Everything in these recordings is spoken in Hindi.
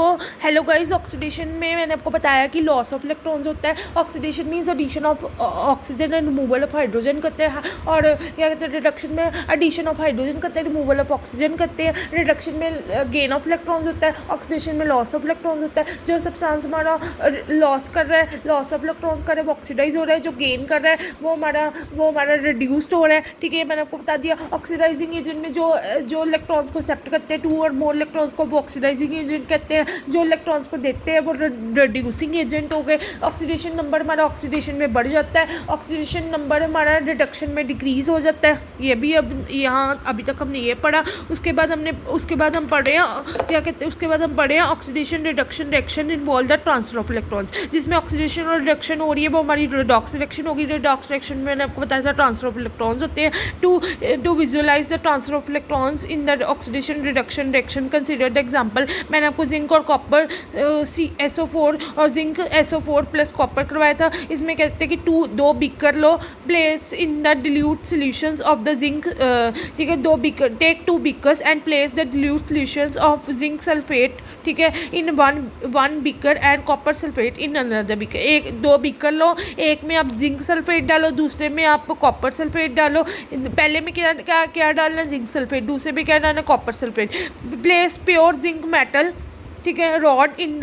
तो हेलो गाइस, ऑक्सीडेशन में मैंने आपको बताया कि लॉस ऑफ इलेक्ट्रॉन्स होता है। Oxidation means addition of oxygen and removal of hydrogen करते हैं, और क्या कहते हैं रिडक्शन में एडिशन ऑफ हाइड्रोजन करते हैं, रिमूवल ऑफ ऑक्सीजन करते हैं। रिडक्शन में गेन ऑफ इलेक्ट्रॉन्स होता है, ऑक्सीडेशन में लॉस ऑफ इलेक्ट्रॉन्स होता है। जो सब्सटेंस हमारा लॉस कर रहा है, लॉस ऑफ इलेक्ट्रॉन्स कर रहा है, वो ऑक्सीडाइज हो रहा है। जो गेन कर रहा है वो हमारा रिड्यूस्ड हो रहा है। ठीक है, मैंने आपको बता दिया। ऑक्सीडाइजिंग एजेंट में जो इलेक्ट्रॉन्स को एक्सेप्ट करते हैं, 2 और मोर इलेक्ट्रॉन्स को, वो ऑक्सीडाइजिंग एजेंट कहते हैं। जो इलेक्ट्रॉन्स को देते हैं वो रिड्यूसिंग एजेंट हो गए। ऑक्सीडेशन नंबर हमारा ऑक्सीडेशन में बढ़ जाता है, ऑक्सीडेशन नंबर हमारा रिडक्शन में डिक्रीज हो जाता है। ये भी अब यहाँ अभी तक हमने ये पढ़ा। उसके बाद हम पढ़े क्या कहते हैं, उसके बाद हम पढ़े oxidation reduction reaction involve the transfer of electrons. जिसमें ऑक्सीडेशन और रिडक्शन हो रही है वो हमारी रिडॉक्स रिएक्शन होगी। रिडॉक्स रिएक्शन में मैंने आपको बताया था ट्रांसफर ऑफ इलेक्ट्रॉन्स होते हैं। To visualise the transfer of electrons in the oxidation reduction reaction consider the example. मैंने आपको जिंक और कॉपर SO4 और जिंक SO4 प्लस कॉपर करवाया था। इसमें कहते हैं कि दो बीकर लो, place in the dilute solutions of the zinc. ठीक है, 2 beaker, take 2 beakers and place the dilute solutions of zinc sulphate, ठीक है, in one beaker and copper sulphate in another beaker. 2 beaker लो, एक में आप जिंक सल्फेट डालो, दूसरे में आप कॉपर सल्फेट डालो। पहले में क्या डालना, जिंक सल्फेट, दूसरे में क्या डालना, copper sulphate. Place pure zinc metal, ठीक है, rod in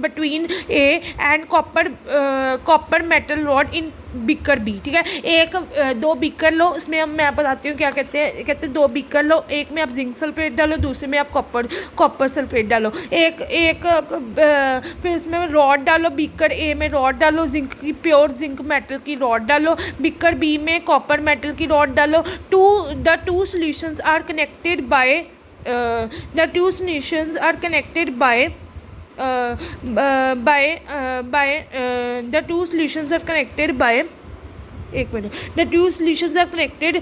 between A and copper metal rod in beaker B. ठीक है, 2 बीकर लो, उसमें मैं बताती हूँ क्या कहते हैं 2 बीकर लो, एक में आप जिंक सल्फेट डालो, दूसरे में आप कॉपर सल्फेट डालो। फिर इसमें रॉड डालो, बीकर ए में रॉड डालो, जिंक की प्योर जिंक मेटल की रॉड डालो, बीकर बी में कॉपर मेटल की रॉड डालो। The two solutions are connected by the two solutions are connected by the two solutions are connected by एक मिनट। The two solutions are connected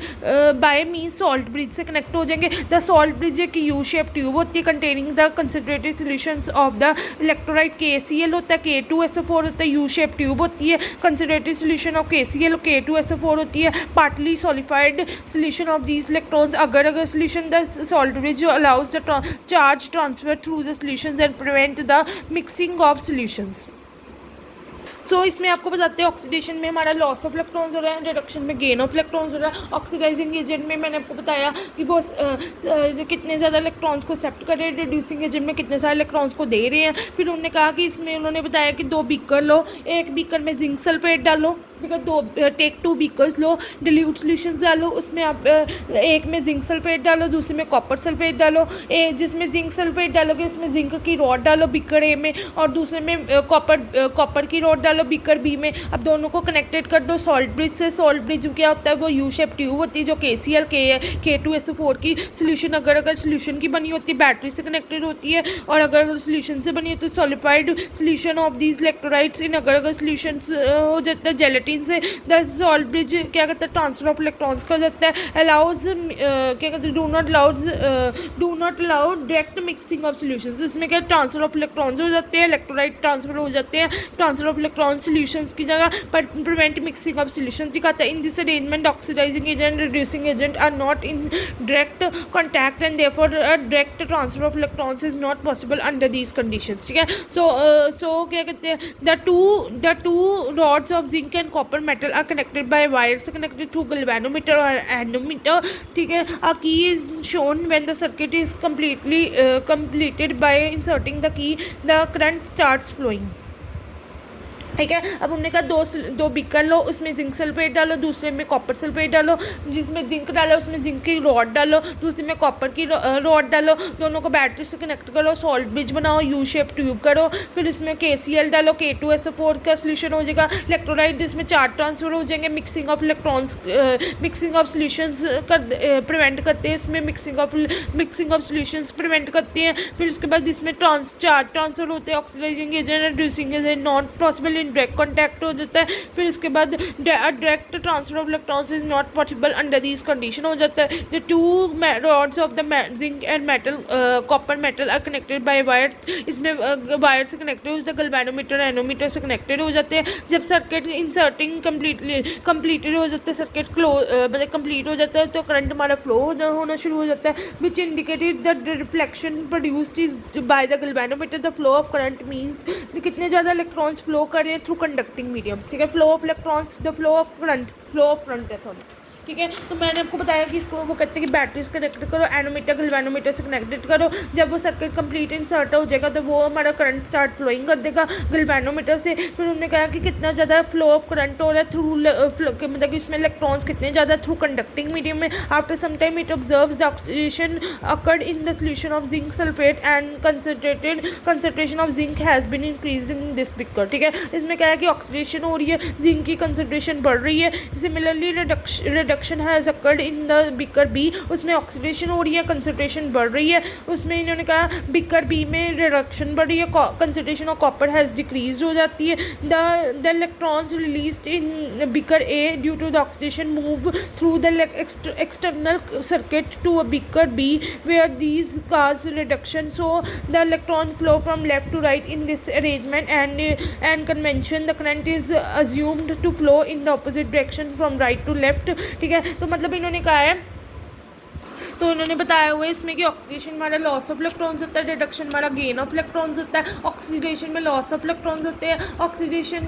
by means salt bridge से कनेक्ट हो जाएंगे। द सॉल्ट ब्रिज एक यू शेप ट्यूब होती है containing the concentrated solutions of the electrolyte KCl होता है, K2SO4 होता है, यू शेप ट्यूब होती है। कंसनट्रेटेड सॉल्यूशन ऑफ KCl और K2SO4 होती है। Partly solidified solution of these electrons. अगर solution the salt bridge allows the charge transfer through the solutions and prevent the mixing of solutions. So इसमें आपको बताते हैं ऑक्सीडेशन में हमारा लॉस ऑफ इलेक्ट्रॉन्स हो रहा है, रिडक्शन में गेन ऑफ इलेक्ट्रॉन्स हो रहा है। ऑक्सीडाइजिंग एजेंट में मैंने आपको बताया कि वो कितने ज़्यादा इलेक्ट्रॉन्स को एक्सेप्ट कर रहे हैं, रिड्यूसिंग एजेंट में कितने सारे इलेक्ट्रॉन्स को दे रहे हैं। फिर उन्होंने कहा कि इसमें उन्होंने बताया कि 2 बीकर लो, एक बीकर में जिंक सल्फेट डालो, ठीक है, टेक 2 बीकर्स लो, डिल्यूट सॉल्यूशंस डालो, उसमें आप एक में जिंक सल्फेट डालो, दूसरे में कॉपर सल्फेट डालो। जिसमें जिंक सल्फेट डालोगे उसमें जिंक की रॉड डालो बीकर ए में, और दूसरे में कॉपर की रॉड डालो बीकर बी में। अब दोनों को कनेक्टेड कर दो सॉल्ट ब्रिज से। सॉल्ट ब्रिज क्या होता है, वो यू शेप ट्यूब होती है जो KCl K2SO4 की सॉल्यूशन अगर सॉल्यूशन की बनी होती है, बैटरी से कनेक्टेड होती है, और अगर सॉल्यूशन से बनी होती है सॉलिफाइड सॉल्यूशन ऑफ दीज इलेक्ट्रोलाइट्स इन। अगर सॉल्यूशन हो जाता है जेलेटिन से, द सॉल्ट ब्रिज क्या कहता है ट्रांसफर ऑफ इलेक्ट्रॉन्स कर जाता है। अलाउज क्या कहते हैं do not allow direct mixing of solutions. इसमें क्या ट्रांसफर ऑफ इलेक्ट्रॉन्स हो जाते हैं, इलेक्ट्रोलाइट ट्रांसफर हो जाते हैं, ट्रांसफर ऑफ इलेक्ट्रॉन्स सॉल्यूशंस की जगह, पर प्रिवेंट मिक्सिंग ऑफ सॉल्यूशंस दिखाता है। In this arrangement oxidising agent reducing agent are not in direct contact and therefore direct transfer of electrons is not possible under these conditions. ठीक है, सो क्या कहते हैं the two rods of zinc and copper metal are connected by wires connected through galvanometer और एनोमीटर। ठीक है, a key is shown when the circuit is completed by inserting the key, the current starts flowing। ठीक है, अब हमने कहा दो बीकर लो, उसमें जिंक सल्फेट डालो, दूसरे में कॉपर सल्फेट डालो। जिसमें जिंक डालो उसमें जिंक की रॉड डालो, दूसरे में कॉपर की रॉड डालो। दोनों को बैटरी से कनेक्ट करो, सॉल्ट ब्रिज बनाओ, यू शेप ट्यूब करो। फिर इसमें KCl डालो, K2SO4 का सोल्यूशन हो जाएगा। इलेक्ट्रोलाइट जिसमें चार्ज ट्रांसफर हो जाएंगे, mixing of electrons mixing of solutions prevent करते हैं। इसमें मिक्सिंग ऑफ सोल्यूशंस प्रिवेंट करते हैं। फिर उसके बाद इसमें चार्ज ट्रांसफर होते हैं। Oxidising agent reducing agent not possible in in direct contact हो जाता है। फिर इसके बाद direct transfer of electrons is not possible under this condition हो जाता है। The two rods of the zinc and metal copper metal are connected by wire, इसमें वायर से कनेक्टेड हो जाता है, गैल्वेनोमीटर एनोमीटर से कनेक्टेड हो जाते हैं। जब सर्किट इंसर्टिंग कंप्लीटेड हो जाता है, सर्किट मतलब कंप्लीट हो जाता है तो करंट हमारा फ्लो होना शुरू हो जाता है, which indicated the reflection produced is by the galvanometer. The flow of current means कितने ज़्यादा इलेक्ट्रॉन्स फ्लो कर रहे हैं थ्रू कंडक्टिंग मीडियम, ठीक है। Flow of electrons, the flow of current है सॉरी, ठीक है। तो मैंने आपको बताया कि इसको वो कहते हैं कि बैटरी से कनेक्ट करो, एनोमीटर गैल्वेनोमीटर से कनेक्टेड करो। जब वो सर्किट कंप्लीट इंसर्ट हो जाएगा तो वो हमारा करंट स्टार्ट फ्लोइंग कर देगा गैल्वेनोमीटर से। फिर उन्होंने कहा कि कितना ज़्यादा फ्लो ऑफ करंट हो रहा है थ्रू मतलब कि उसमें इलेक्ट्रॉन्स कितने ज़्यादा थ्रू कंडक्टिंग मीडियम में। After some time it observes the oxidation occurred in the solution of zinc sulphate and concentration of zinc has been increase in this beaker, ठीक है। इसमें क्या है कि ऑक्सीडेशन हो रही है, जिंक की कंसंट्रेशन बढ़ रही है। Similarly reduction has occurred in the beaker B, उसमें ऑक्सीडेशन हो रही है, कंसंट्रेशन बढ़ रही है। उसमें इन्होंने कहा बिकर बी में रिडक्शन बढ़ रही है, concentration of copper has decrease हो जाती है। The electrons released in beaker A due to the oxidation move through the external circuit to a beaker B where these cause reduction. So the electron flow from left to right in this arrangement and convention. The current is assumed to flow in the opposite direction from right to left, ठीक है। तो मतलब इन्होंने कहा है, तो इन्होंने बताया हुआ है इसमें कि ऑक्सीडेशन हमारा लॉस ऑफ इलेक्ट्रॉन्स होता है, रिडक्शन हमारा गेन ऑफ इलेक्ट्रॉन्स होता है। ऑक्सीडेशन में लॉस ऑफ इलेक्ट्रॉन्स होते हैं, ऑक्सीडेशन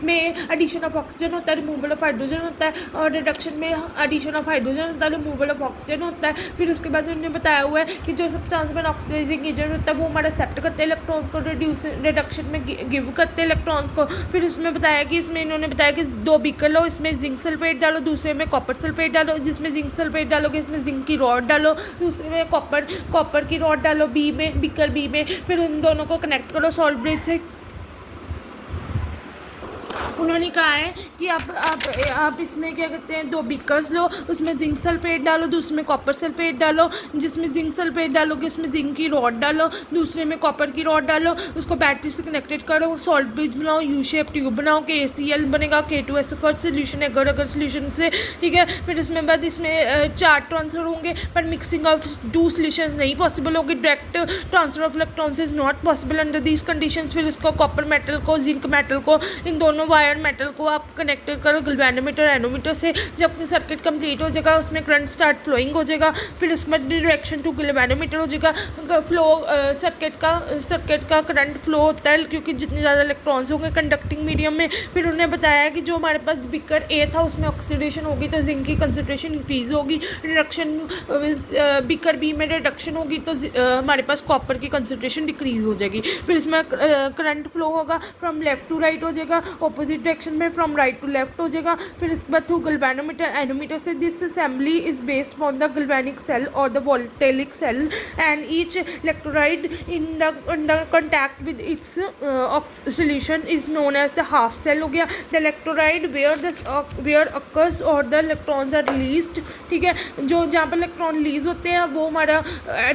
में एडिशन ऑफ ऑक्सीजन होता है, रिमूवल ऑफ हाइड्रोजन होता है, और रिडक्शन में एडिशन ऑफ हाइड्रोजन होता है, रिमूवल ऑफ ऑक्सीजन होता है। फिर उसके बाद उन्होंने बताया हुआ है कि जो सब्सटेंस में ऑक्सीडाइजिंग एजेंट होता है वो हमारा एक्सेप्ट करते हैं इलेक्ट्रॉन्स को, रिडक्शन में गिव करते हैं इलेक्ट्रॉन्स को। फिर इसमें बताया कि इसमें इन्होंने बताया कि दो बीकर लो, इसमें जिंक सल्फेट डालो, दूसरे में कॉपर सल्फेट डालो। जिसमें जिंक सल्फेट डालोगे इसमें जिंक की रॉड डालो, दूसरे में कॉपर की रॉड डालो बी में, बिकर बी में। फिर उन दोनों को कनेक्ट करो सॉल्ट ब्रिज से। उन्होंने कहा है कि आप इसमें क्या कहते हैं, दो बीकर्स लो, उसमें जिंक सल्फेट डालो, दूसरे में कॉपर सल्फेट डालो। जिसमें जिंक सल्फेट डालोगे उसमें जिंक की रॉड डालो, दूसरे में कॉपर की रॉड डालो, उसको बैटरी से कनेक्टेड करो, सॉल्ट ब्रिज बनाओ, यू शेप ट्यूब बनाओ, KCl बनेगा, K2SO4 सोल्यूशन है अगर सोल्यूशन से, ठीक है। फिर इसमें बाद इसमें चार्ज ट्रांसफर होंगे, पर मिक्सिंग ऑफ टू सोल्यूशन नहीं पॉसिबल होगी। Direct transfer of electrons is not possible under these condition. फिर इसको कॉपर मेटल को, जिंक मेटल को, इन दोनों वायर मेटल को आप कनेक्टेड करो गैल्वेनोमीटर एनोमीटर से। जब सर्किट कंप्लीट हो जाएगा उसमें करंट स्टार्ट फ्लोइंग हो जाएगा। फिर उसमें डायरेक्शन टू गैल्वेनोमीटर हो जाएगा। फ्लो सर्किट का करंट फ्लो होता है क्योंकि जितने ज़्यादा इलेक्ट्रॉन्स होंगे कंडक्टिंग मीडियम में। फिर उन्होंने बताया कि जो हमारे पास बिकर ए था उसमें ऑक्सीडेशन होगी तो जिंक की कंसंट्रेशन इंक्रीज होगी, रिडक्शन बिकर बी में रिडक्शन होगी तो हमारे पास कॉपर की कंसंट्रेशन डिक्रीज हो जाएगी। फिर इसमें करंट फ्लो होगा फ्रॉम लेफ्ट टू राइट हो जाएगा, ऑपोजिट डायरेक्शन में फ्रॉम राइट टू लेफ्ट हो जाएगा। फिर इसके बाद थ्रू गैल्वेनोमीटर एनोमीटर से this assembly is based on the galvanic cell और the voltaic cell and each electrolyte in the contact with its solution is known as the half cell हो गया। द इलेक्ट्रोलाइट वेयर अकर्स और द इलेक्ट्रॉन्स आर रिलीज्ड, ठीक है। जो जहाँ पर इलेक्ट्रॉन रिलीज होते हैं वो हमारा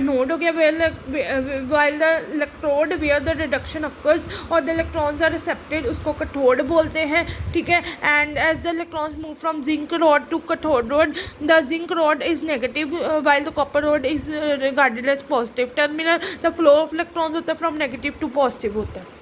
नोड हो गया। While the electrode where the reduction occurs और द इलेक्ट्रॉन्स आर एक्सेप्टेड, उसको कैथोड बोलते हैं, ठीक है। And as the electrons move from zinc rod to cathode rod, the zinc rod is negative while the copper rod is regarded as positive terminal. The flow of electrons होता है फ्रॉम नेगेटिव टू पॉजिटिव होता है।